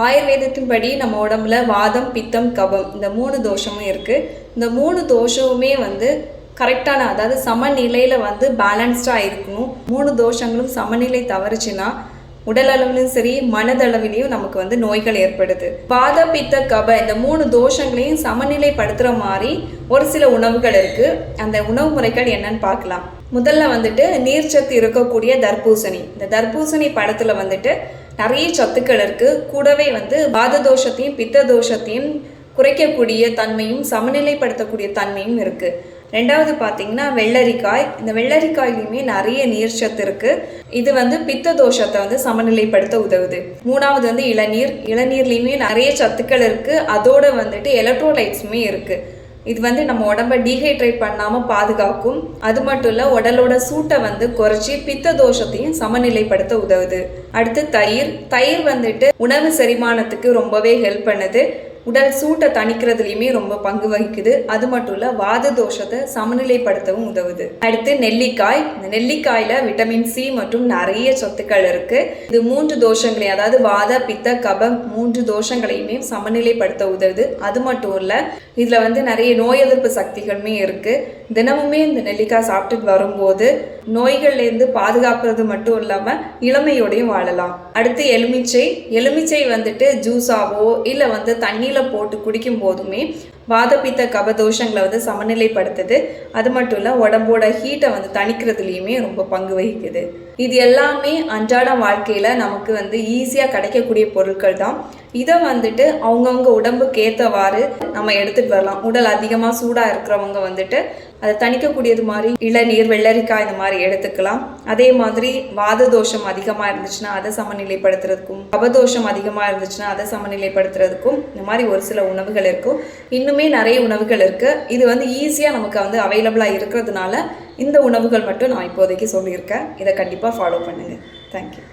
ஆயுர்வேதத்தின்படி நம்ம உடம்புல வாதம், பித்தம், கபம் இந்த 3 தோஷமும் இருக்குது. இந்த 3 தோஷமுமே கரெக்டான, அதாவது சமநிலையில் பேலன்ஸ்டாக இருக்கணும். 3 தோஷங்களும் சமநிலை தவறுச்சுன்னா உடல் அளவிலும் சரி மனதளவிலையும் நமக்கு நோய்கள் ஏற்படுது. வாத, பித்த, கப இந்த 3 தோஷங்களையும் சமநிலைப்படுத்துகிற மாதிரி ஒரு சில உணவுகள் இருக்குது. அந்த உணவு முறைகள் என்னன்னு பார்க்கலாம். முதல்ல நீர்ச்சத்து இருக்கக்கூடிய தர்பூசணி. இந்த தர்பூசணி பழத்தில் நிறைய சத்துக்கள் இருக்குது. கூடவே வாத தோஷத்தையும் பித்த தோஷத்தையும் குறைக்கக்கூடிய தன்மையும் சமநிலைப்படுத்தக்கூடிய தன்மையும் இருக்குது. ரெண்டாவது பார்த்தீங்கன்னா வெள்ளரிக்காய். இந்த வெள்ளரிக்காயிலையுமே நிறைய நீர்ச்சத்து இருக்குது. இது பித்த தோஷத்தை சமநிலைப்படுத்த உதவுது. மூணாவது இளநீர். இளநீர்லேயுமே நிறைய சத்துக்கள் இருக்குது. அதோட எலக்ட்ரோலைட்ஸுமே இருக்குது. இது நம்ம உடம்பை டீஹைட்ரேட் பண்ணாமல் பாதுகாக்கும். அது மட்டும் இல்லை, உடலோட சூட்டை குறைச்சி பித்த தோஷத்தையும் சமநிலைப்படுத்த உதவுது. அடுத்து தயிர். தயிர் உணவு செரிமானத்துக்கு ரொம்பவே ஹெல்ப் பண்ணுது. உடல் சூட்டை தணிக்கிறதுலையுமே ரொம்ப பங்கு வகிக்குது. அது மட்டும் இல்லை, வாத தோஷத்தை சமநிலைப்படுத்தவும் உதவுது. அடுத்து நெல்லிக்காய். இந்த நெல்லிக்காயில் விட்டமின் சி மற்றும் நிறைய சத்துக்கள் இருக்குது. இது 3 தோஷங்களையும், அதாவது வாத, பித்த, கபம் 3 தோஷங்களையுமே சமநிலைப்படுத்த உதவுது. அது மட்டும் இல்லை, இதில் நிறைய நோய் எதிர்ப்பு சக்திகளுமே இருக்குது. தினமுமே இந்த நெல்லிக்காய் சாப்பிட்டுட்டு வரும்போது நோய்கள்லேருந்து பாதுகாக்கிறது மட்டும் இல்லாமல் இளமையோடையும் வாழலாம். அடுத்து எலுமிச்சை. எலுமிச்சை ஜூஸாவோ இல்லை தண்ணியில் போட்டு குடிக்கும் போதுமே வாதப்பித்த கபதோஷங்களை சமநிலைப்படுத்துது. அது மட்டும் இல்லை, உடம்போட ஹீட்டை தணிக்கிறதுலையுமே ரொம்ப பங்கு வகிக்குது. இது எல்லாமே அன்றாட வாழ்க்கையில் நமக்கு ஈஸியாக கிடைக்கக்கூடிய பொருட்கள் தான். இதை அவங்கவுங்க உடம்புக்கு ஏற்றவாறு நம்ம எடுத்துகிட்டு வரலாம். உடல் அதிகமாக சூடாக இருக்கிறவங்க அதை தணிக்கக்கூடியது மாதிரி இளநீர், வெள்ளரிக்காய் இந்த மாதிரி எடுத்துக்கலாம். அதே மாதிரி வாத தோஷம் அதிகமாக இருந்துச்சுன்னா அதை சமநிலைப்படுத்துறதுக்கும், கபதோஷம் அதிகமாக இருந்துச்சுன்னா அதை சமநிலைப்படுத்துறதுக்கும் இந்த மாதிரி ஒரு சில உணவுகள் இருக்கும். இன்னுமே நிறைய உணவுகள் இருக்குது. இது ஈஸியாக நமக்கு அவைலபிளாக இருக்கிறதுனால இந்த உணவுகள் மட்டும் நான் இப்போதைக்கு சொல்லியிருக்கேன். இதை கண்டிப்பாக ஃபாலோ பண்ணுங்கள். தேங்க்யூ.